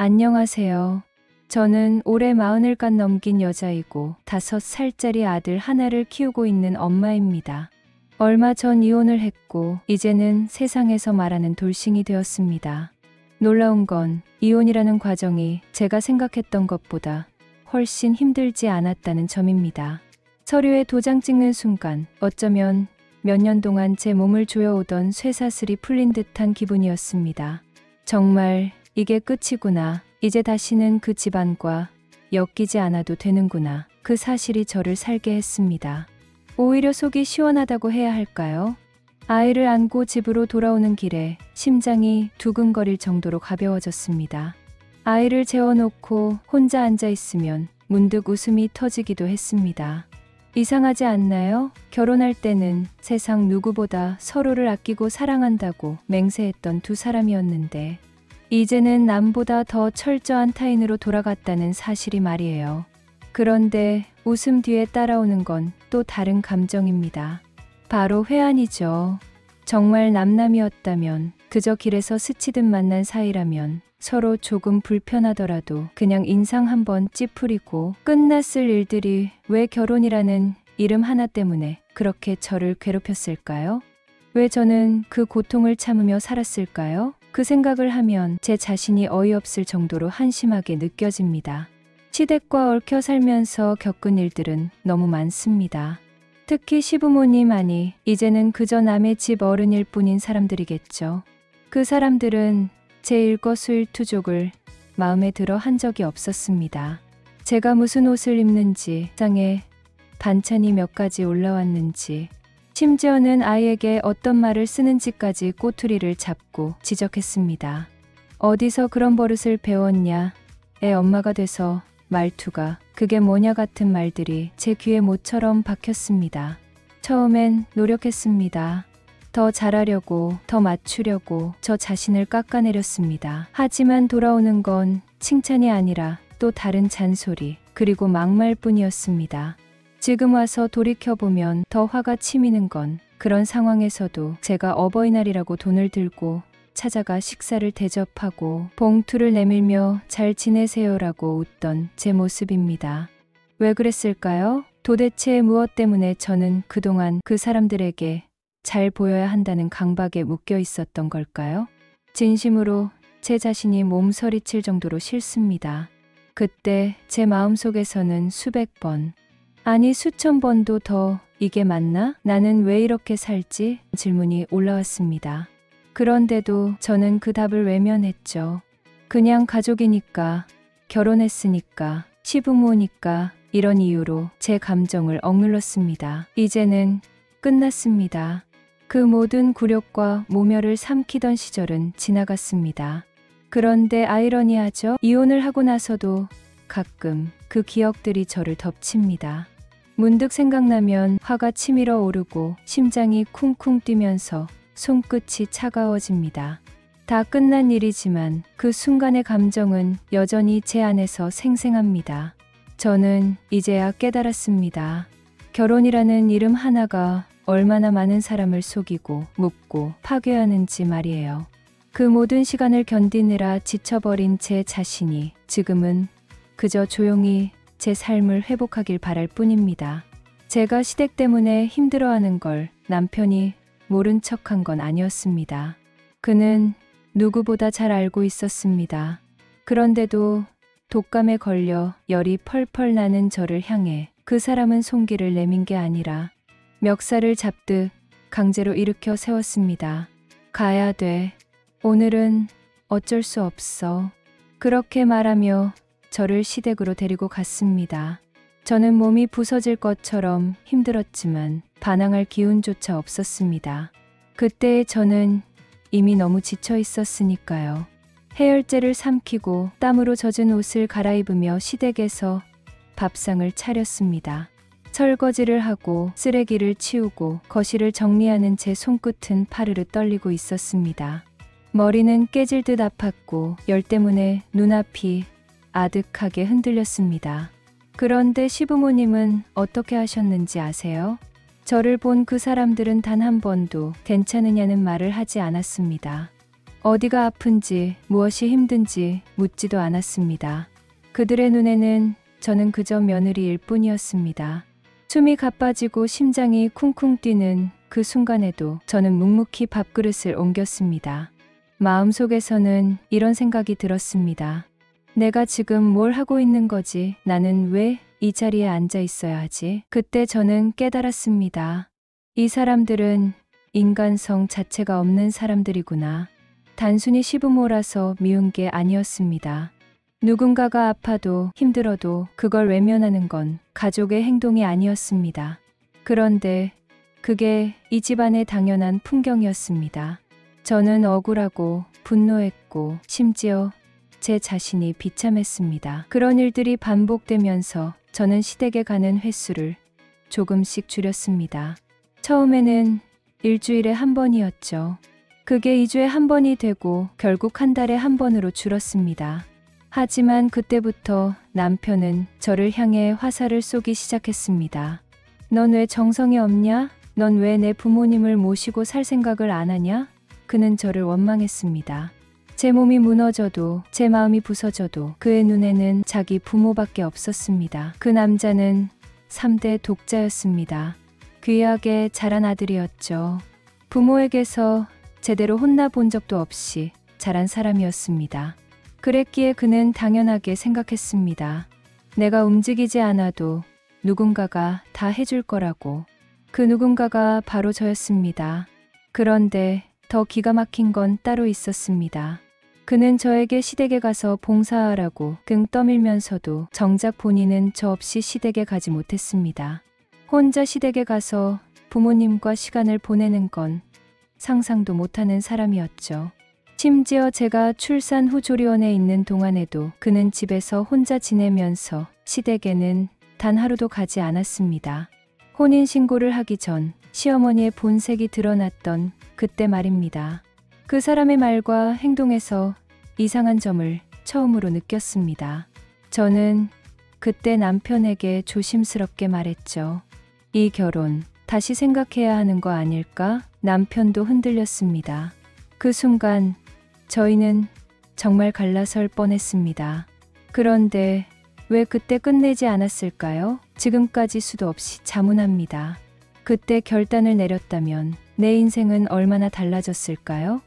안녕하세요. 저는 올해 40을 간 넘긴 여자이고 5살짜리 아들 하나를 키우고 있는 엄마입니다. 얼마 전 이혼을 했고 이제는 세상에서 말하는 돌싱이 되었습니다. 놀라운 건 이혼이라는 과정이 제가 생각했던 것보다 훨씬 힘들지 않았다는 점입니다. 서류에 도장 찍는 순간 어쩌면 몇 년 동안 제 몸을 조여오던 쇠사슬이 풀린 듯한 기분이었습니다. 정말 이게 끝이구나. 이제 다시는 그 집안과 엮이지 않아도 되는구나. 그 사실이 저를 살게 했습니다. 오히려 속이 시원하다고 해야 할까요? 아이를 안고 집으로 돌아오는 길에 심장이 두근거릴 정도로 가벼워졌습니다. 아이를 재워놓고 혼자 앉아 있으면 문득 웃음이 터지기도 했습니다. 이상하지 않나요? 결혼할 때는 세상 누구보다 서로를 아끼고 사랑한다고 맹세했던 두 사람이었는데 이제는 남보다 더 철저한 타인으로 돌아갔다는 사실이 말이에요. 그런데 웃음 뒤에 따라오는 건 또 다른 감정입니다. 바로 회한이죠. 정말 남남이었다면, 그저 길에서 스치듯 만난 사이라면 서로 조금 불편하더라도 그냥 인상 한번 찌푸리고 끝났을 일들이 왜 결혼이라는 이름 하나 때문에 그렇게 저를 괴롭혔을까요? 왜 저는 그 고통을 참으며 살았을까요? 그 생각을 하면 제 자신이 어이없을 정도로 한심하게 느껴집니다. 시댁과 얽혀 살면서 겪은 일들은 너무 많습니다. 특히 시부모님 아니 이제는 그저 남의 집 어른일 뿐인 사람들이겠죠. 그 사람들은 제 일거수일투족을 마음에 들어 한 적이 없었습니다. 제가 무슨 옷을 입는지, 상에 반찬이 몇 가지 올라왔는지, 심지어는 아이에게 어떤 말을 쓰는지까지 꼬투리를 잡고 지적했습니다. 어디서 그런 버릇을 배웠냐? 애 엄마가 돼서 말투가 그게 뭐냐 같은 말들이 제 귀에 모처럼 박혔습니다. 처음엔 노력했습니다. 더 잘하려고, 더 맞추려고 저 자신을 깎아내렸습니다. 하지만 돌아오는 건 칭찬이 아니라 또 다른 잔소리, 그리고 막말뿐이었습니다. 지금 와서 돌이켜보면 더 화가 치미는 건 그런 상황에서도 제가 어버이날이라고 돈을 들고 찾아가 식사를 대접하고 봉투를 내밀며 잘 지내세요라고 웃던 제 모습입니다. 왜 그랬을까요? 도대체 무엇 때문에 저는 그동안 그 사람들에게 잘 보여야 한다는 강박에 묶여 있었던 걸까요? 진심으로 제 자신이 몸서리칠 정도로 싫습니다. 그때 제 마음속에서는 수백 번, 아니 수천 번도 더 이게 맞나? 나는 왜 이렇게 살지? 질문이 올라왔습니다. 그런데도 저는 그 답을 외면했죠. 그냥 가족이니까, 결혼했으니까, 시부모니까 이런 이유로 제 감정을 억눌렀습니다. 이제는 끝났습니다. 그 모든 굴욕과 모멸을 삼키던 시절은 지나갔습니다. 그런데 아이러니하죠? 이혼을 하고 나서도 가끔 그 기억들이 저를 덮칩니다. 문득 생각나면 화가 치밀어 오르고 심장이 쿵쿵 뛰면서 손끝이 차가워집니다. 다 끝난 일이지만 그 순간의 감정은 여전히 제 안에서 생생합니다. 저는 이제야 깨달았습니다. 결혼이라는 이름 하나가 얼마나 많은 사람을 속이고 묻고 파괴하는지 말이에요. 그 모든 시간을 견디느라 지쳐버린 제 자신이 지금은 그저 조용히 제 삶을 회복하길 바랄 뿐입니다. 제가 시댁 때문에 힘들어하는 걸 남편이 모른 척한 건 아니었습니다. 그는 누구보다 잘 알고 있었습니다. 그런데도 독감에 걸려 열이 펄펄 나는 저를 향해 그 사람은 송기를 내민 게 아니라 멱살을 잡듯 강제로 일으켜 세웠습니다. 가야 돼. 오늘은 어쩔 수 없어. 그렇게 말하며 저를 시댁으로 데리고 갔습니다. 저는 몸이 부서질 것처럼 힘들었지만 반항할 기운조차 없었습니다. 그때 저는 이미 너무 지쳐 있었으니까요. 해열제를 삼키고 땀으로 젖은 옷을 갈아입으며 시댁에서 밥상을 차렸습니다. 설거지를 하고 쓰레기를 치우고 거실을 정리하는 제 손끝은 파르르 떨리고 있었습니다. 머리는 깨질 듯 아팠고 열 때문에 눈앞이 아득하게 흔들렸습니다. 그런데 시부모님은 어떻게 하셨는지 아세요? 저를 본 그 사람들은 단 한 번도 괜찮으냐는 말을 하지 않았습니다. 어디가 아픈지, 무엇이 힘든지 묻지도 않았습니다. 그들의 눈에는 저는 그저 며느리일 뿐이었습니다. 숨이 가빠지고 심장이 쿵쿵 뛰는 그 순간에도 저는 묵묵히 밥그릇을 옮겼습니다. 마음속에서는 이런 생각이 들었습니다. 내가 지금 뭘 하고 있는 거지? 나는 왜 이 자리에 앉아 있어야 하지? 그때 저는 깨달았습니다. 이 사람들은 인간성 자체가 없는 사람들이구나. 단순히 시부모라서 미운 게 아니었습니다. 누군가가 아파도 힘들어도 그걸 외면하는 건 가족의 행동이 아니었습니다. 그런데 그게 이 집안의 당연한 풍경이었습니다. 저는 억울하고 분노했고 심지어 제 자신이 비참했습니다. 그런 일들이 반복되면서 저는 시댁에 가는 횟수를 조금씩 줄였습니다. 처음에는 일주일에 한 번이었죠. 그게 2주에 한 번이 되고 결국 한 달에 한 번으로 줄었습니다. 하지만 그때부터 남편은 저를 향해 화살을 쏘기 시작했습니다. 넌 왜 정성이 없냐? 넌 왜 내 부모님을 모시고 살 생각을 안 하냐? 그는 저를 원망했습니다. 제 몸이 무너져도 제 마음이 부서져도 그의 눈에는 자기 부모밖에 없었습니다. 그 남자는 3대 독자였습니다. 귀하게 자란 아들이었죠. 부모에게서 제대로 혼나본 적도 없이 자란 사람이었습니다. 그랬기에 그는 당연하게 생각했습니다. 내가 움직이지 않아도 누군가가 다 해줄 거라고. 그 누군가가 바로 저였습니다. 그런데 더 기가 막힌 건 따로 있었습니다. 그는 저에게 시댁에 가서 봉사하라고 끙 떠밀면서도 정작 본인은 저 없이 시댁에 가지 못했습니다. 혼자 시댁에 가서 부모님과 시간을 보내는 건 상상도 못하는 사람이었죠. 심지어 제가 출산 후 조리원에 있는 동안에도 그는 집에서 혼자 지내면서 시댁에는 단 하루도 가지 않았습니다. 혼인신고를 하기 전 시어머니의 본색이 드러났던 그때 말입니다. 그 사람의 말과 행동에서 이상한 점을 처음으로 느꼈습니다. 저는 그때 남편에게 조심스럽게 말했죠. 이 결혼 다시 생각해야 하는 거 아닐까? 남편도 흔들렸습니다. 그 순간 저희는 정말 갈라설 뻔했습니다. 그런데 왜 그때 끝내지 않았을까요? 지금까지 수도 없이 자문합니다. 그때 결단을 내렸다면 내 인생은 얼마나 달라졌을까요?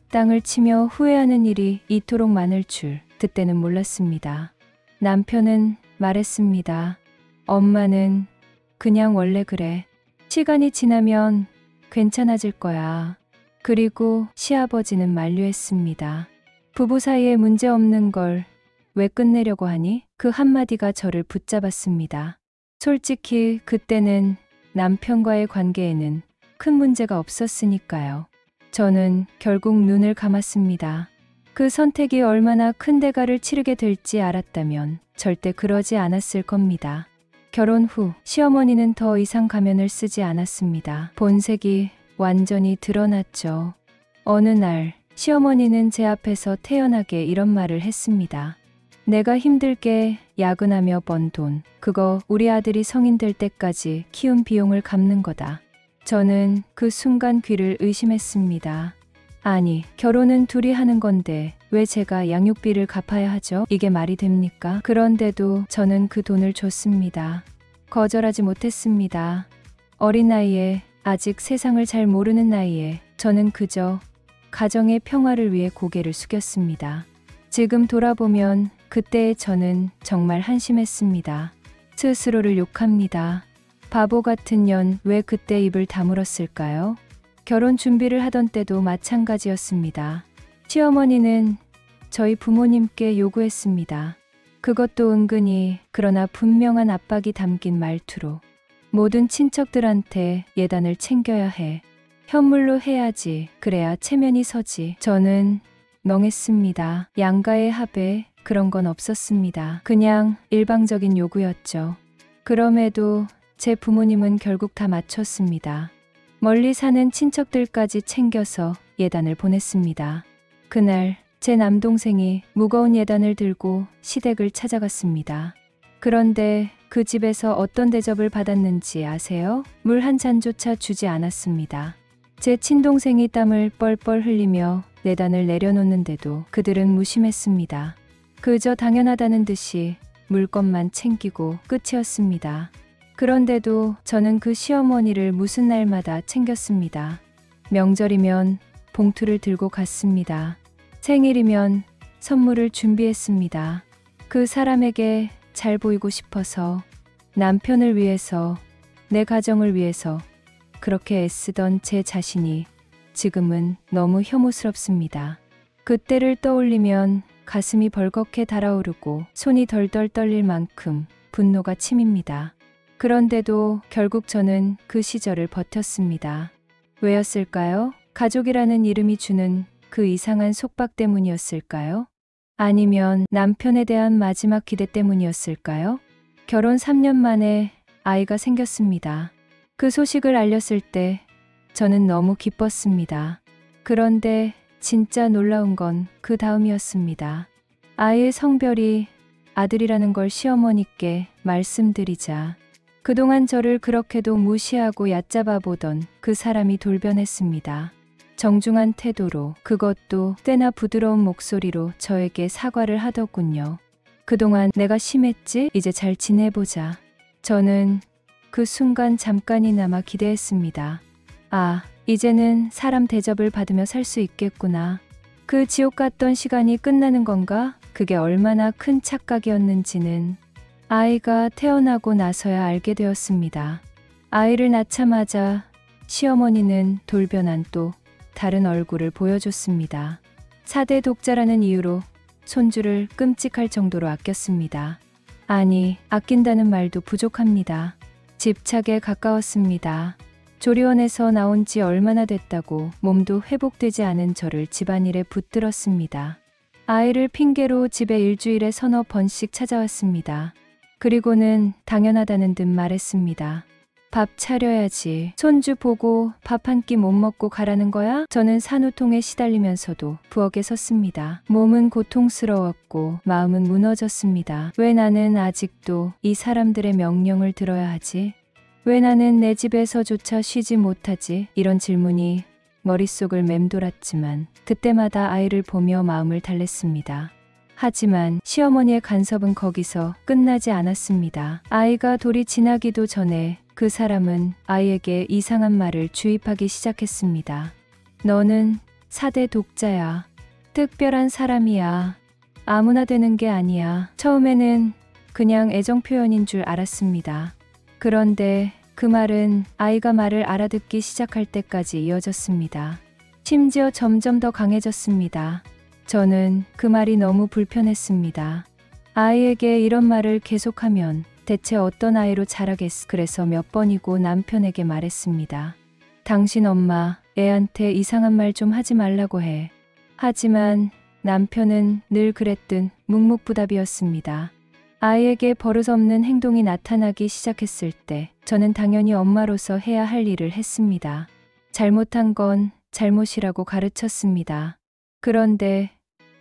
땅을 치며 후회하는 일이 이토록 많을 줄 그때는 몰랐습니다. 남편은 말했습니다. 엄마는 그냥 원래 그래. 시간이 지나면 괜찮아질 거야. 그리고 시아버지는 만류했습니다. 부부 사이에 문제 없는 걸 왜 끝내려고 하니? 그 한마디가 저를 붙잡았습니다. 솔직히 그때는 남편과의 관계에는 큰 문제가 없었으니까요. 저는 결국 눈을 감았습니다. 그 선택이 얼마나 큰 대가를 치르게 될지 알았다면 절대 그러지 않았을 겁니다. 결혼 후 시어머니는 더 이상 가면을 쓰지 않았습니다. 본색이 완전히 드러났죠. 어느 날 시어머니는 제 앞에서 태연하게 이런 말을 했습니다. 내가 힘들게 야근하며 번 돈, 그거 우리 아들이 성인 될 때까지 키운 비용을 갚는 거다. 저는 그 순간 귀를 의심했습니다. 아니, 결혼은 둘이 하는 건데 왜 제가 양육비를 갚아야 하죠? 이게 말이 됩니까? 그런데도 저는 그 돈을 줬습니다. 거절하지 못했습니다. 어린 나이에, 아직 세상을 잘 모르는 나이에 저는 그저 가정의 평화를 위해 고개를 숙였습니다. 지금 돌아보면 그때의 저는 정말 한심했습니다. 스스로를 욕합니다. 바보 같은 년 왜 그때 입을 다물었을까요? 결혼 준비를 하던 때도 마찬가지였습니다. 시어머니는 저희 부모님께 요구했습니다. 그것도 은근히 그러나 분명한 압박이 담긴 말투로. 모든 친척들한테 예단을 챙겨야 해. 현물로 해야지. 그래야 체면이 서지. 저는 멍했습니다. 양가의 합에 그런 건 없었습니다. 그냥 일방적인 요구였죠. 그럼에도 제 부모님은 결국 다 맞췄습니다. 멀리 사는 친척들까지 챙겨서 예단을 보냈습니다. 그날 제 남동생이 무거운 예단을 들고 시댁을 찾아갔습니다. 그런데 그 집에서 어떤 대접을 받았는지 아세요? 물 한 잔조차 주지 않았습니다. 제 친동생이 땀을 뻘뻘 흘리며 내단을 내려놓는데도 그들은 무심했습니다. 그저 당연하다는 듯이 물건만 챙기고 끝이었습니다. 그런데도 저는 그 시어머니를 무슨 날마다 챙겼습니다. 명절이면 봉투를 들고 갔습니다. 생일이면 선물을 준비했습니다. 그 사람에게 잘 보이고 싶어서, 남편을 위해서, 내 가정을 위해서 그렇게 애쓰던 제 자신이 지금은 너무 혐오스럽습니다. 그때를 떠올리면 가슴이 벌겋게 달아오르고 손이 덜덜 떨릴 만큼 분노가 치밉니다. 그런데도 결국 저는 그 시절을 버텼습니다. 왜였을까요? 가족이라는 이름이 주는 그 이상한 속박 때문이었을까요? 아니면 남편에 대한 마지막 기대 때문이었을까요? 결혼 3년 만에 아이가 생겼습니다. 그 소식을 알렸을 때 저는 너무 기뻤습니다. 그런데 진짜 놀라운 건 그 다음이었습니다. 아이의 성별이 아들이라는 걸 시어머니께 말씀드리자 그동안 저를 그렇게도 무시하고 얕잡아 보던 그 사람이 돌변했습니다. 정중한 태도로, 그것도 꽤나 부드러운 목소리로 저에게 사과를 하더군요. 그동안 내가 심했지? 이제 잘 지내보자. 저는 그 순간 잠깐이나마 기대했습니다. 아, 이제는 사람 대접을 받으며 살 수 있겠구나. 그 지옥 같던 시간이 끝나는 건가? 그게 얼마나 큰 착각이었는지는 아이가 태어나고 나서야 알게 되었습니다. 아이를 낳자마자 시어머니는 돌변한 또 다른 얼굴을 보여줬습니다. 4대 독자라는 이유로 손주를 끔찍할 정도로 아꼈습니다. 아니, 아낀다는 말도 부족합니다. 집착에 가까웠습니다. 조리원에서 나온 지 얼마나 됐다고 몸도 회복되지 않은 저를 집안일에 붙들었습니다. 아이를 핑계로 집에 일주일에 서너 번씩 찾아왔습니다. 그리고는 당연하다는 듯 말했습니다. 밥 차려야지. 손주 보고 밥 한 끼 못 먹고 가라는 거야? 저는 산후통에 시달리면서도 부엌에 섰습니다. 몸은 고통스러웠고 마음은 무너졌습니다. 왜 나는 아직도 이 사람들의 명령을 들어야 하지? 왜 나는 내 집에서조차 쉬지 못하지? 이런 질문이 머릿속을 맴돌았지만 그때마다 아이를 보며 마음을 달랬습니다. 하지만 시어머니의 간섭은 거기서 끝나지 않았습니다. 아이가 돌이 지나기도 전에 그 사람은 아이에게 이상한 말을 주입하기 시작했습니다. 너는 4대 독자야. 특별한 사람이야. 아무나 되는 게 아니야. 처음에는 그냥 애정 표현인 줄 알았습니다. 그런데 그 말은 아이가 말을 알아듣기 시작할 때까지 이어졌습니다. 심지어 점점 더 강해졌습니다. 저는 그 말이 너무 불편했습니다. 아이에게 이런 말을 계속하면 대체 어떤 아이로 자라겠어. 그래서 몇 번이고 남편에게 말했습니다. 당신 엄마, 애한테 이상한 말 좀 하지 말라고 해. 하지만 남편은 늘 그랬듯 묵묵부답이었습니다. 아이에게 버릇없는 행동이 나타나기 시작했을 때 저는 당연히 엄마로서 해야 할 일을 했습니다. 잘못한 건 잘못이라고 가르쳤습니다. 그런데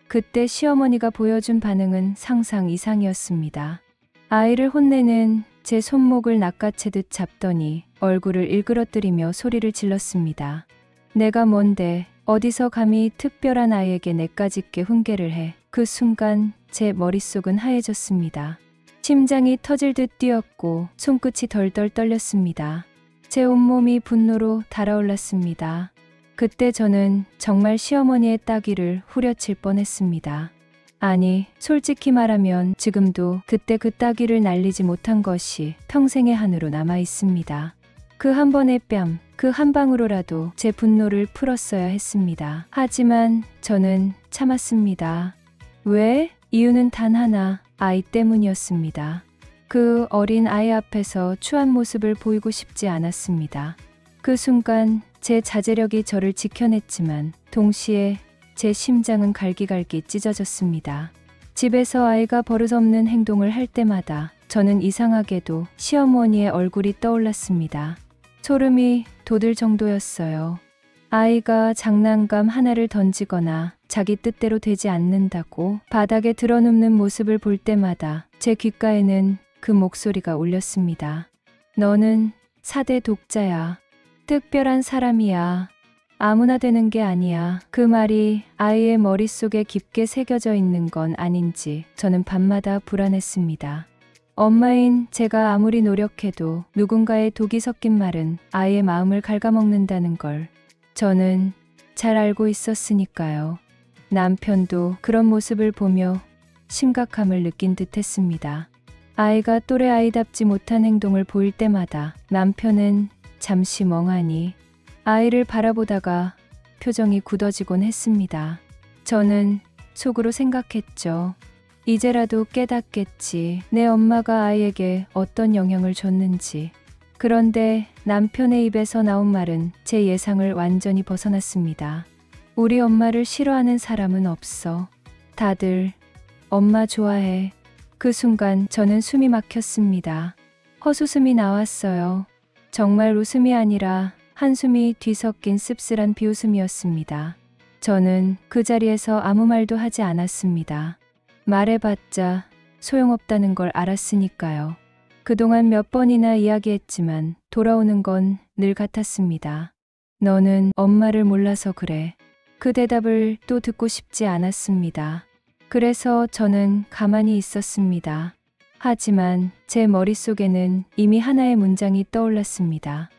그때 시어머니가 보여준 반응은 상상 이상이었습니다. 아이를 혼내는 제 손목을 낚아채듯 잡더니 얼굴을 일그러뜨리며 소리를 질렀습니다. 내가 뭔데 어디서 감히 특별한 아이에게 내까짓게 훈계를 해. 그 순간 제 머릿속은 하얘졌습니다. 심장이 터질 듯 뛰었고 손끝이 덜덜 떨렸습니다. 제 온몸이 분노로 달아올랐습니다. 그때 저는 정말 시어머니의 따귀를 후려칠 뻔했습니다. 아니, 솔직히 말하면 지금도 그때 그 따귀를 날리지 못한 것이 평생의 한으로 남아 있습니다. 그 한 번의 뺨, 그 한 방으로라도 제 분노를 풀었어야 했습니다. 하지만 저는 참았습니다. 왜? 이유는 단 하나, 아이 때문이었습니다. 그 어린 아이 앞에서 추한 모습을 보이고 싶지 않았습니다. 그 순간 제 자제력이 저를 지켜냈지만 동시에 제 심장은 갈기갈기 찢어졌습니다. 집에서 아이가 버릇없는 행동을 할 때마다 저는 이상하게도 시어머니의 얼굴이 떠올랐습니다. 소름이 돋을 정도였어요. 아이가 장난감 하나를 던지거나 자기 뜻대로 되지 않는다고 바닥에 드러눕는 모습을 볼 때마다 제 귓가에는 그 목소리가 울렸습니다. 너는 4대 독자야. 특별한 사람이야. 아무나 되는 게 아니야. 그 말이 아이의 머릿속에 깊게 새겨져 있는 건 아닌지 저는 밤마다 불안했습니다. 엄마인 제가 아무리 노력해도 누군가의 독이 섞인 말은 아이의 마음을 갉아먹는다는 걸 저는 잘 알고 있었으니까요. 남편도 그런 모습을 보며 심각함을 느낀 듯 했습니다. 아이가 또래 아이답지 못한 행동을 보일 때마다 남편은 잠시 멍하니 아이를 바라보다가 표정이 굳어지곤 했습니다. 저는 속으로 생각했죠. 이제라도 깨닫겠지. 내 엄마가 아이에게 어떤 영향을 줬는지. 그런데 남편의 입에서 나온 말은 제 예상을 완전히 벗어났습니다. 우리 엄마를 싫어하는 사람은 없어. 다들 엄마 좋아해. 그 순간 저는 숨이 막혔습니다. 헛웃음이 나왔어요. 정말 웃음이 아니라 한숨이 뒤섞인 씁쓸한 비웃음이었습니다. 저는 그 자리에서 아무 말도 하지 않았습니다. 말해봤자 소용없다는 걸 알았으니까요. 그동안 몇 번이나 이야기했지만 돌아오는 건 늘 같았습니다. 너는 엄마를 몰라서 그래. 그 대답을 또 듣고 싶지 않았습니다. 그래서 저는 가만히 있었습니다. 하지만 제 머릿속에는 이미 하나의 문장이 떠올랐습니다.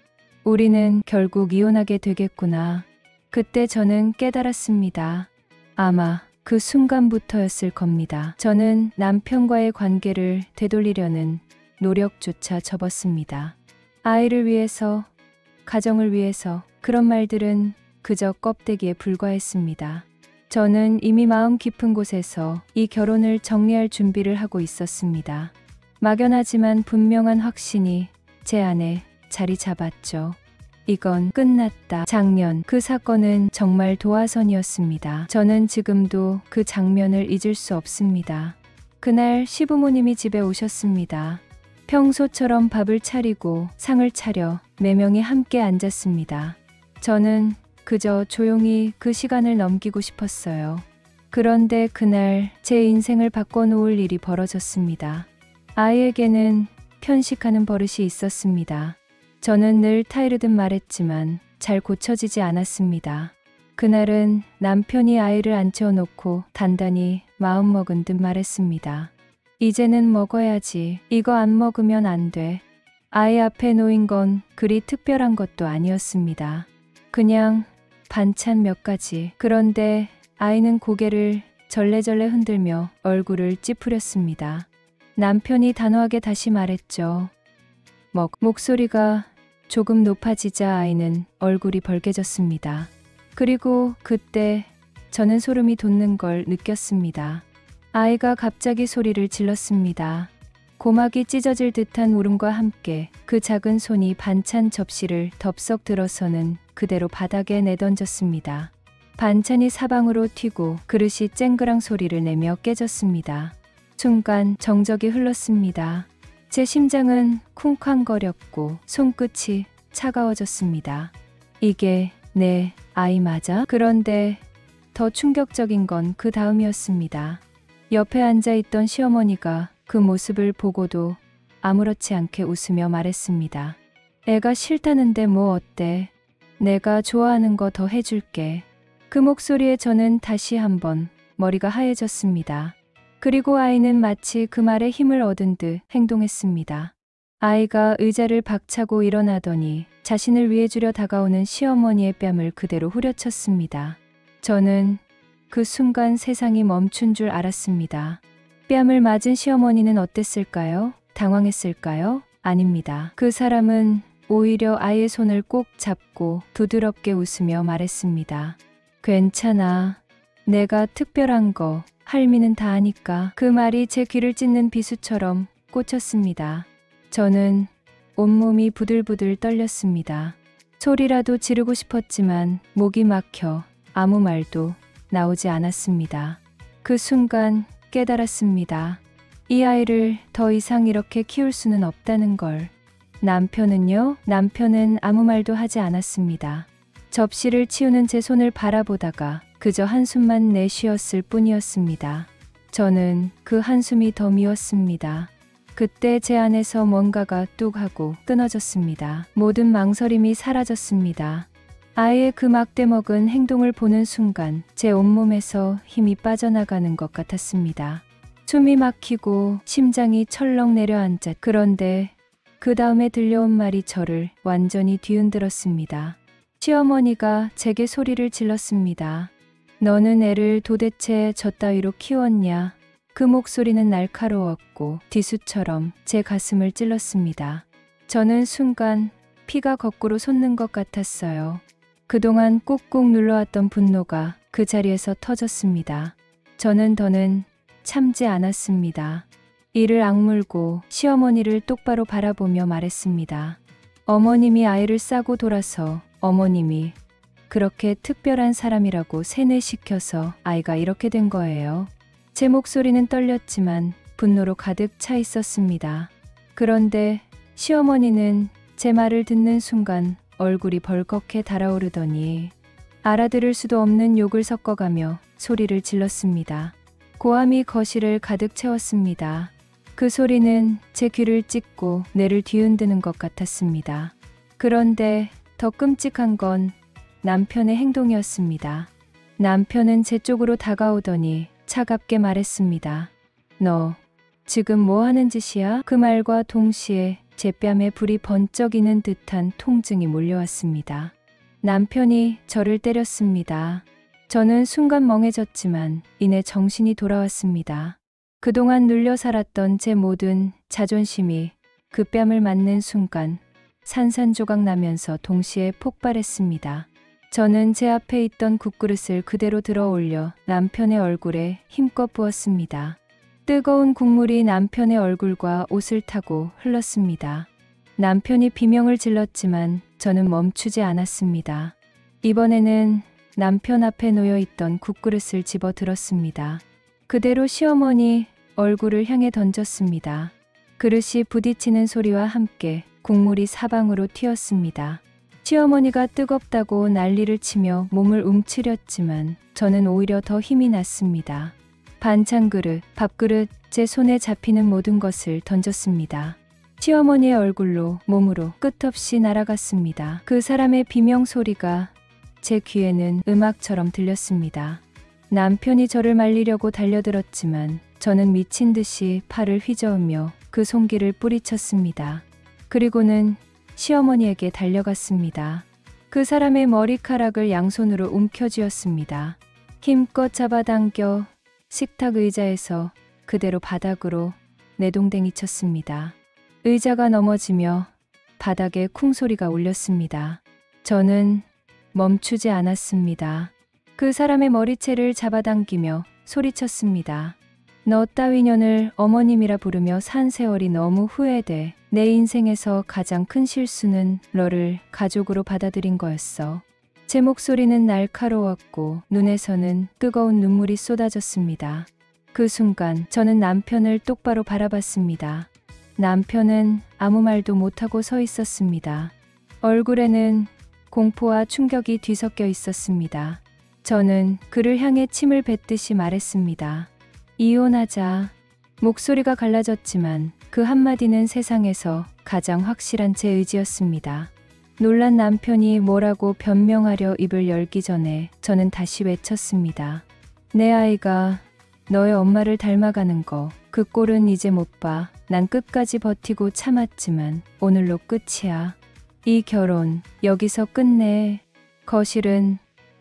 우리는 결국 이혼하게 되겠구나. 그때 저는 깨달았습니다. 아마 그 순간부터였을 겁니다. 저는 남편과의 관계를 되돌리려는 노력조차 접었습니다. 아이를 위해서, 가정을 위해서 그런 말들은 그저 껍데기에 불과했습니다. 저는 이미 마음 깊은 곳에서 이 결혼을 정리할 준비를 하고 있었습니다. 막연하지만 분명한 확신이 제 안에 자리 잡았죠. 이건 끝났다. 작년 그 사건은 정말 도화선이었습니다. 저는 지금도 그 장면을 잊을 수 없습니다. 그날 시부모님이 집에 오셨습니다. 평소처럼 밥을 차리고 상을 차려 4명이 함께 앉았습니다. 저는 그저 조용히 그 시간을 넘기고 싶었어요. 그런데 그날 제 인생을 바꿔놓을 일이 벌어졌습니다. 아이에게는 편식하는 버릇이 있었습니다. 저는 늘 타이르듯 말했지만 잘 고쳐지지 않았습니다. 그날은 남편이 아이를 앉혀놓고 단단히 마음먹은 듯 말했습니다. 이제는 먹어야지. 이거 안 먹으면 안 돼. 아이 앞에 놓인 건 그리 특별한 것도 아니었습니다. 그냥 반찬 몇 가지. 그런데 아이는 고개를 절레절레 흔들며 얼굴을 찌푸렸습니다. 남편이 단호하게 다시 말했죠. 목소리가 조금 높아지자 아이는 얼굴이 벌개졌습니다. 그리고 그때 저는 소름이 돋는 걸 느꼈습니다. 아이가 갑자기 소리를 질렀습니다. 고막이 찢어질 듯한 울음과 함께 그 작은 손이 반찬 접시를 덥석 들어서는 그대로 바닥에 내던졌습니다. 반찬이 사방으로 튀고 그릇이 쨍그랑 소리를 내며 깨졌습니다. 순간 정적이 흘렀습니다. 제 심장은 쿵쾅거렸고 손끝이 차가워졌습니다. 이게 내 아이 맞아? 그런데 더 충격적인 건 그 다음이었습니다. 옆에 앉아있던 시어머니가 그 모습을 보고도 아무렇지 않게 웃으며 말했습니다. 애가 싫다는데 뭐 어때? 내가 좋아하는 거 더 해줄게. 그 목소리에 저는 다시 한번 머리가 하얘졌습니다. 그리고 아이는 마치 그 말에 힘을 얻은 듯 행동했습니다. 아이가 의자를 박차고 일어나더니 자신을 위해주려 다가오는 시어머니의 뺨을 그대로 후려쳤습니다. 저는 그 순간 세상이 멈춘 줄 알았습니다. 뺨을 맞은 시어머니는 어땠을까요? 당황했을까요? 아닙니다. 그 사람은 오히려 아이의 손을 꼭 잡고 부드럽게 웃으며 말했습니다. 괜찮아. 내가 특별한 거 할미는 다 아니까. 그 말이 제 귀를 찢는 비수처럼 꽂혔습니다. 저는 온몸이 부들부들 떨렸습니다. 소리라도 지르고 싶었지만 목이 막혀 아무 말도 나오지 않았습니다. 그 순간 깨달았습니다. 이 아이를 더 이상 이렇게 키울 수는 없다는 걸. 남편은요? 남편은 아무 말도 하지 않았습니다. 접시를 치우는 제 손을 바라보다가 그저 한숨만 내쉬었을 뿐이었습니다. 저는 그 한숨이 더 미웠습니다. 그때 제 안에서 뭔가가 뚝 하고 끊어졌습니다. 모든 망설임이 사라졌습니다. 아이의 그 막대먹은 행동을 보는 순간 제 온몸에서 힘이 빠져나가는 것 같았습니다. 숨이 막히고 심장이 철렁 내려앉았. 그런데 그 다음에 들려온 말이 저를 완전히 뒤흔들었습니다. 시어머니가 제게 소리를 질렀습니다. 너는 애를 도대체 저 따위로 키웠냐? 그 목소리는 날카로웠고 뒤수처럼 제 가슴을 찔렀습니다. 저는 순간 피가 거꾸로 솟는 것 같았어요. 그동안 꾹꾹 눌러왔던 분노가 그 자리에서 터졌습니다. 저는 더는 참지 않았습니다. 이를 악물고 시어머니를 똑바로 바라보며 말했습니다. 어머님이 아이를 싸고 돌아서 어머님이 그렇게 특별한 사람이라고 세뇌시켜서 아이가 이렇게 된 거예요. 제 목소리는 떨렸지만 분노로 가득 차 있었습니다. 그런데 시어머니는 제 말을 듣는 순간 얼굴이 벌겋게 달아오르더니 알아들을 수도 없는 욕을 섞어가며 소리를 질렀습니다. 고함이 거실을 가득 채웠습니다. 그 소리는 제 귀를 찢고 뇌를 뒤흔드는 것 같았습니다. 그런데 더 끔찍한 건 남편의 행동이었습니다. 남편은 제 쪽으로 다가오더니 차갑게 말했습니다. 너 지금 뭐 하는 짓이야? 그 말과 동시에 제 뺨에 불이 번쩍이는 듯한 통증이 몰려왔습니다. 남편이 저를 때렸습니다. 저는 순간 멍해졌지만 이내 정신이 돌아왔습니다. 그동안 눌려 살았던 제 모든 자존심이 그 뺨을 맞는 순간 산산조각 나면서 동시에 폭발했습니다. 저는 제 앞에 있던 국그릇을 그대로 들어 올려 남편의 얼굴에 힘껏 부었습니다. 뜨거운 국물이 남편의 얼굴과 옷을 타고 흘렀습니다. 남편이 비명을 질렀지만 저는 멈추지 않았습니다. 이번에는 남편 앞에 놓여 있던 국그릇을 집어 들었습니다. 그대로 시어머니 얼굴을 향해 던졌습니다. 그릇이 부딪히는 소리와 함께 국물이 사방으로 튀었습니다. 시어머니가 뜨겁다고 난리를 치며 몸을 움츠렸지만 저는 오히려 더 힘이 났습니다. 반찬 그릇, 밥그릇, 제 손에 잡히는 모든 것을 던졌습니다. 시어머니의 얼굴로, 몸으로 끝없이 날아갔습니다. 그 사람의 비명 소리가 제 귀에는 음악처럼 들렸습니다. 남편이 저를 말리려고 달려들었지만 저는 미친 듯이 팔을 휘저으며 그 손길을 뿌리쳤습니다. 그리고는 시어머니에게 달려갔습니다. 그 사람의 머리카락을 양손으로 움켜쥐었습니다. 힘껏 잡아당겨 식탁 의자에서 그대로 바닥으로 내동댕이 쳤습니다. 의자가 넘어지며 바닥에 쿵 소리가 울렸습니다. 저는 멈추지 않았습니다. 그 사람의 머리채를 잡아당기며 소리쳤습니다. 너 따위 년을 어머님이라 부르며 산 세월이 너무 후회돼. 내 인생에서 가장 큰 실수는 너를 가족으로 받아들인 거였어. 제 목소리는 날카로웠고 눈에서는 뜨거운 눈물이 쏟아졌습니다. 그 순간 저는 남편을 똑바로 바라봤습니다. 남편은 아무 말도 못하고 서 있었습니다. 얼굴에는 공포와 충격이 뒤섞여 있었습니다. 저는 그를 향해 침을 뱉듯이 말했습니다. 이혼하자. 목소리가 갈라졌지만 그 한마디는 세상에서 가장 확실한 제 의지였습니다. 놀란 남편이 뭐라고 변명하려 입을 열기 전에 저는 다시 외쳤습니다. 내 아이가 너의 엄마를 닮아가는 거, 그 꼴은 이제 못 봐. 난 끝까지 버티고 참았지만 오늘로 끝이야. 이 결혼 여기서 끝내. 거실은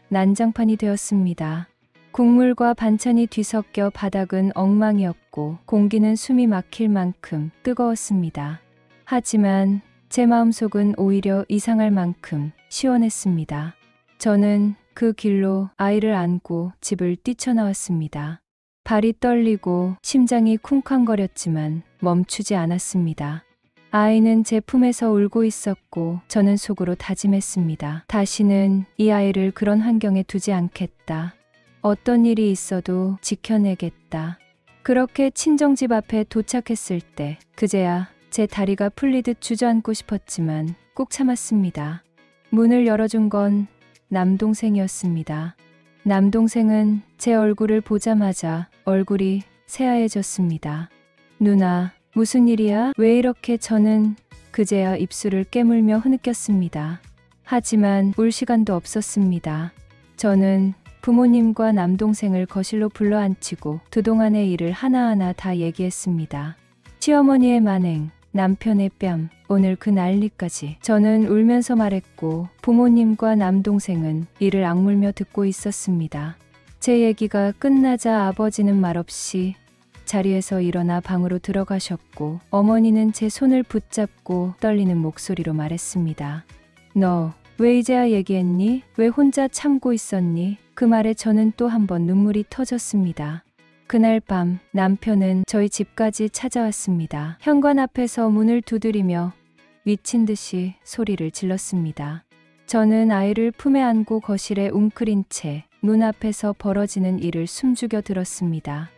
난장판이 되었습니다. 국물과 반찬이 뒤섞여 바닥은 엉망이었고 공기는 숨이 막힐 만큼 뜨거웠습니다. 하지만 제 마음속은 오히려 이상할 만큼 시원했습니다. 저는 그 길로 아이를 안고 집을 뛰쳐나왔습니다. 발이 떨리고 심장이 쿵쾅거렸지만 멈추지 않았습니다. 아이는 제 품에서 울고 있었고 저는 속으로 다짐했습니다. 다시는 이 아이를 그런 환경에 두지 않겠다. 어떤 일이 있어도 지켜내겠다. 그렇게 친정집 앞에 도착했을 때 그제야 제 다리가 풀리듯 주저앉고 싶었지만 꾹 참았습니다. 문을 열어준 건 남동생이었습니다. 남동생은 제 얼굴을 보자마자 얼굴이 새하얘졌습니다. 누나, 무슨 일이야? 왜 이렇게? 저는 그제야 입술을 깨물며 흐느꼈습니다. 하지만 울 시간도 없었습니다. 저는 부모님과 남동생을 거실로 불러앉히고 그동안의 일을 하나하나 다 얘기했습니다. 시어머니의 만행, 남편의 뺨, 오늘 그 난리까지 저는 울면서 말했고 부모님과 남동생은 이를 악물며 듣고 있었습니다. 제 얘기가 끝나자 아버지는 말없이 자리에서 일어나 방으로 들어가셨고 어머니는 제 손을 붙잡고 떨리는 목소리로 말했습니다. 너 왜 이제야 얘기했니? 왜 혼자 참고 있었니? 그 말에 저는 또 한 번 눈물이 터졌습니다. 그날 밤 남편은 저희 집까지 찾아왔습니다. 현관 앞에서 문을 두드리며 미친 듯이 소리를 질렀습니다. 저는 아이를 품에 안고 거실에 웅크린 채 문 앞에서 벌어지는 일을 숨죽여 들었습니다.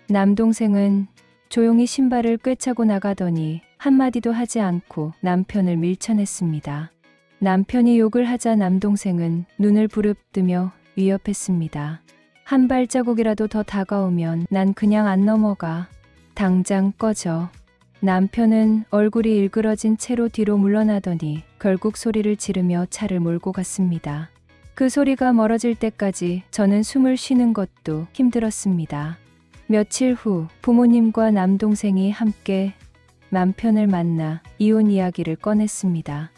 남동생은 조용히 신발을 꿰차고 나가더니 한마디도 하지 않고 남편을 밀쳐냈습니다. 남편이 욕을 하자 남동생은 눈을 부릅뜨며 위협했습니다. 한 발자국이라도 더 다가오면 난 그냥 안 넘어가. 당장 꺼져. 남편은 얼굴이 일그러진 채로 뒤로 물러나더니 결국 소리를 지르며 차를 몰고 갔습니다. 그 소리가 멀어질 때까지 저는 숨을 쉬는 것도 힘들었습니다. 며칠 후 부모님과 남동생이 함께 남편을 만나 이혼 이야기를 꺼냈습니다.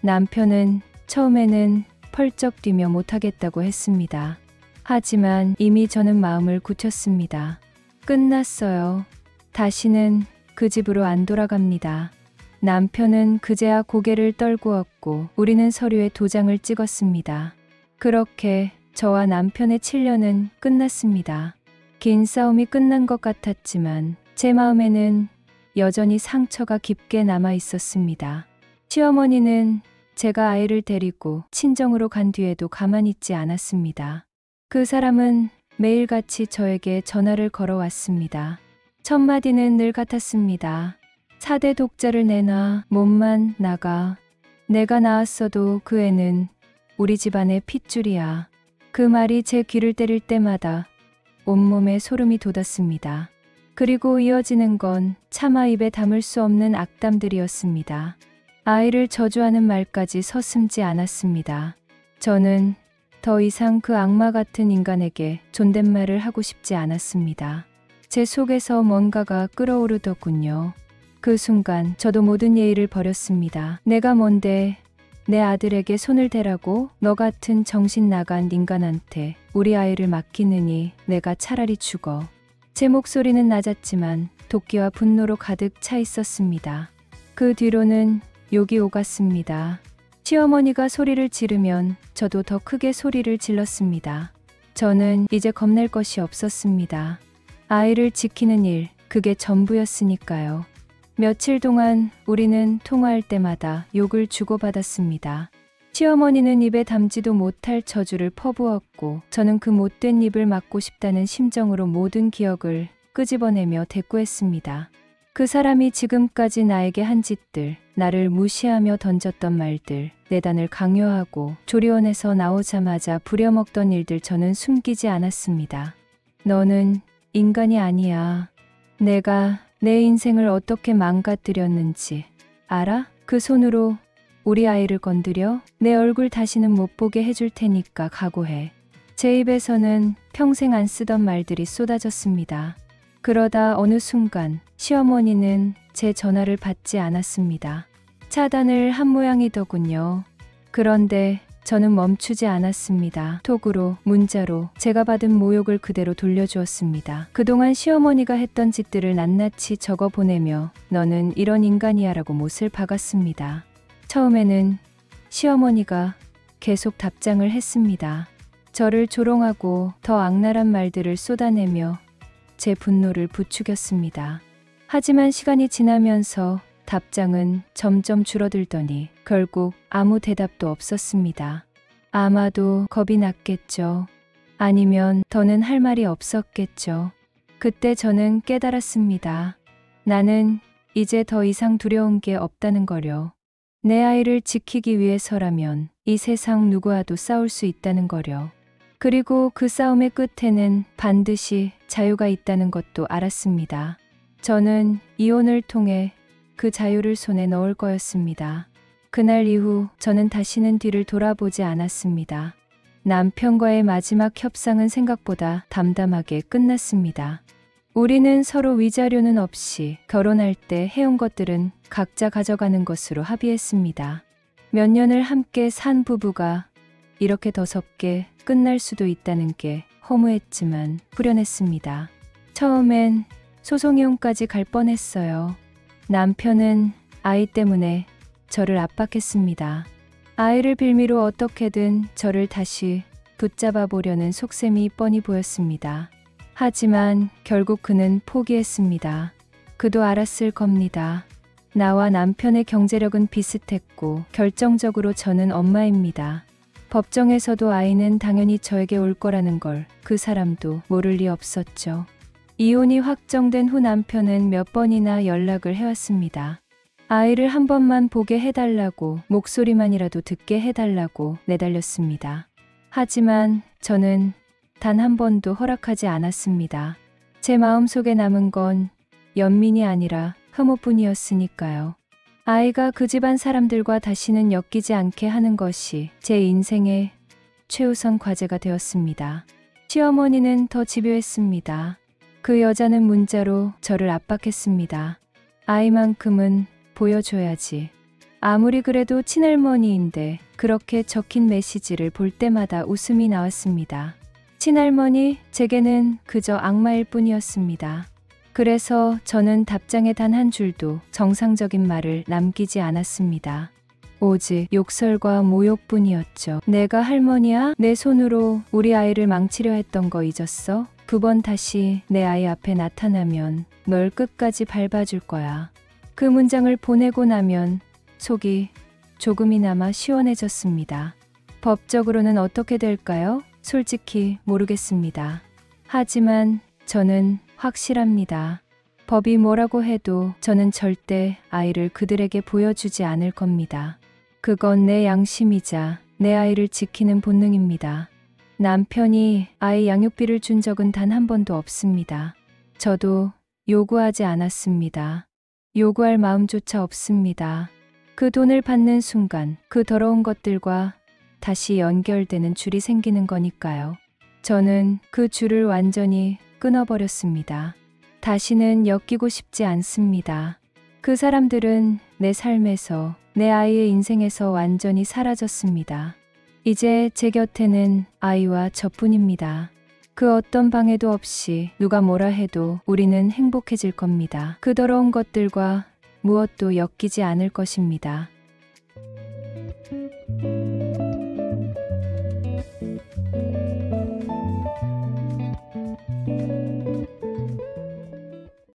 남편은 처음에는 펄쩍 뛰며 못하겠다고 했습니다. 하지만 이미 저는 마음을 굳혔습니다. 끝났어요. 다시는 그 집으로 안 돌아갑니다. 남편은 그제야 고개를 떨구었고 우리는 서류에 도장을 찍었습니다. 그렇게 저와 남편의 7년은 끝났습니다. 긴 싸움이 끝난 것 같았지만 제 마음에는 여전히 상처가 깊게 남아 있었습니다. 시어머니는 제가 아이를 데리고 친정으로 간 뒤에도 가만히 있지 않았습니다. 그 사람은 매일같이 저에게 전화를 걸어왔습니다. 첫 마디는 늘 같았습니다. 4대 독자를 내놔, 몸만 나가. 내가 낳았어도 그 애는 우리 집안의 핏줄이야. 그 말이 제 귀를 때릴 때마다 온몸에 소름이 돋았습니다. 그리고 이어지는 건 차마 입에 담을 수 없는 악담들이었습니다. 아이를 저주하는 말까지 서슴지 않았습니다. 저는 더 이상 그 악마 같은 인간에게 존댓말을 하고 싶지 않았습니다. 제 속에서 뭔가가 끓어오르더군요. 그 순간 저도 모든 예의를 버렸습니다. 내가 뭔데 내 아들에게 손을 대라고? 너 같은 정신 나간 인간한테 우리 아이를 맡기느니 내가 차라리 죽어. 제 목소리는 낮았지만 도끼와 분노로 가득 차 있었습니다. 그 뒤로는 욕이 오갔습니다. 시어머니가 소리를 지르면 저도 더 크게 소리를 질렀습니다. 저는 이제 겁낼 것이 없었습니다. 아이를 지키는 일, 그게 전부였으니까요. 며칠 동안 우리는 통화할 때마다 욕을 주고받았습니다. 시어머니는 입에 담지도 못할 저주를 퍼부었고 저는 그 못된 입을 막고 싶다는 심정으로 모든 기억을 끄집어내며 대꾸했습니다. 그 사람이 지금까지 나에게 한 짓들, 나를 무시하며 던졌던 말들, 내단을 강요하고 조리원에서 나오자마자 부려먹던 일들 저는 숨기지 않았습니다. 너는 인간이 아니야. 내가 내 인생을 어떻게 망가뜨렸는지 알아? 그 손으로 우리 아이를 건드려? 내 얼굴 다시는 못 보게 해줄 테니까 각오해. 제 입에서는 평생 안 쓰던 말들이 쏟아졌습니다. 그러다 어느 순간 시어머니는 제 전화를 받지 않았습니다. 차단을 한 모양이더군요. 그런데 저는 멈추지 않았습니다. 톡으로, 문자로 제가 받은 모욕을 그대로 돌려주었습니다. 그동안 시어머니가 했던 짓들을 낱낱이 적어 보내며 너는 이런 인간이야 라고 못을 박았습니다. 처음에는 시어머니가 계속 답장을 했습니다. 저를 조롱하고 더 악랄한 말들을 쏟아내며 제 분노를 부추겼습니다. 하지만 시간이 지나면서 답장은 점점 줄어들더니 결국 아무 대답도 없었습니다. 아마도 겁이 났겠죠. 아니면 더는 할 말이 없었겠죠. 그때 저는 깨달았습니다. 나는 이제 더 이상 두려운 게 없다는 거려. 내 아이를 지키기 위해서라면 이 세상 누구와도 싸울 수 있다는 거려. 그리고 그 싸움의 끝에는 반드시 자유가 있다는 것도 알았습니다. 저는 이혼을 통해 그 자유를 손에 넣을 거였습니다. 그날 이후 저는 다시는 뒤를 돌아보지 않았습니다. 남편과의 마지막 협상은 생각보다 담담하게 끝났습니다. 우리는 서로 위자료는 없이 결혼할 때 해온 것들은 각자 가져가는 것으로 합의했습니다. 몇 년을 함께 산 부부가 이렇게 더섭게 끝날 수도 있다는 게 허무했지만 후련했습니다. 처음엔 소송이혼까지 갈 뻔했어요. 남편은 아이 때문에 저를 압박했습니다. 아이를 빌미로 어떻게든 저를 다시 붙잡아 보려는 속셈이 뻔히 보였습니다. 하지만 결국 그는 포기했습니다. 그도 알았을 겁니다. 나와 남편의 경제력은 비슷했고 결정적으로 저는 엄마입니다. 법정에서도 아이는 당연히 저에게 올 거라는 걸 그 사람도 모를 리 없었죠. 이혼이 확정된 후 남편은 몇 번이나 연락을 해왔습니다. 아이를 한 번만 보게 해달라고, 목소리만이라도 듣게 해달라고 내달렸습니다. 하지만 저는 단 한 번도 허락하지 않았습니다. 제 마음속에 남은 건 연민이 아니라 혐오뿐이었으니까요. 아이가 그 집안 사람들과 다시는 엮이지 않게 하는 것이 제 인생의 최우선 과제가 되었습니다. 시어머니는 더 집요했습니다. 그 여자는 문자로 저를 압박했습니다. 아이만큼은 보여줘야지. 아무리 그래도 친할머니인데 그렇게 적힌 메시지를 볼 때마다 웃음이 나왔습니다. 친할머니, 제게는 그저 악마일 뿐이었습니다. 그래서 저는 답장에 단 한 줄도 정상적인 말을 남기지 않았습니다. 오직 욕설과 모욕뿐이었죠. 내가 할머니야? 내 손으로 우리 아이를 망치려 했던 거 잊었어? 두 번 다시 내 아이 앞에 나타나면 널 끝까지 밟아줄 거야. 그 문장을 보내고 나면 속이 조금이나마 시원해졌습니다. 법적으로는 어떻게 될까요? 솔직히 모르겠습니다. 하지만 저는 확실합니다. 법이 뭐라고 해도 저는 절대 아이를 그들에게 보여주지 않을 겁니다. 그건 내 양심이자 내 아이를 지키는 본능입니다. 남편이 아이 양육비를 준 적은 단 한 번도 없습니다. 저도 요구하지 않았습니다. 요구할 마음조차 없습니다. 그 돈을 받는 순간 그 더러운 것들과 다시 연결되는 줄이 생기는 거니까요. 저는 그 줄을 완전히 끊어버렸습니다. 다시는 엮이고 싶지 않습니다. 그 사람들은 내 삶에서, 내 아이의 인생에서 완전히 사라졌습니다. 이제 제 곁에는 아이와 저뿐입니다. 그 어떤 방해도 없이 누가 뭐라 해도 우리는 행복해질 겁니다. 그 더러운 것들과 무엇도 엮이지 않을 것입니다.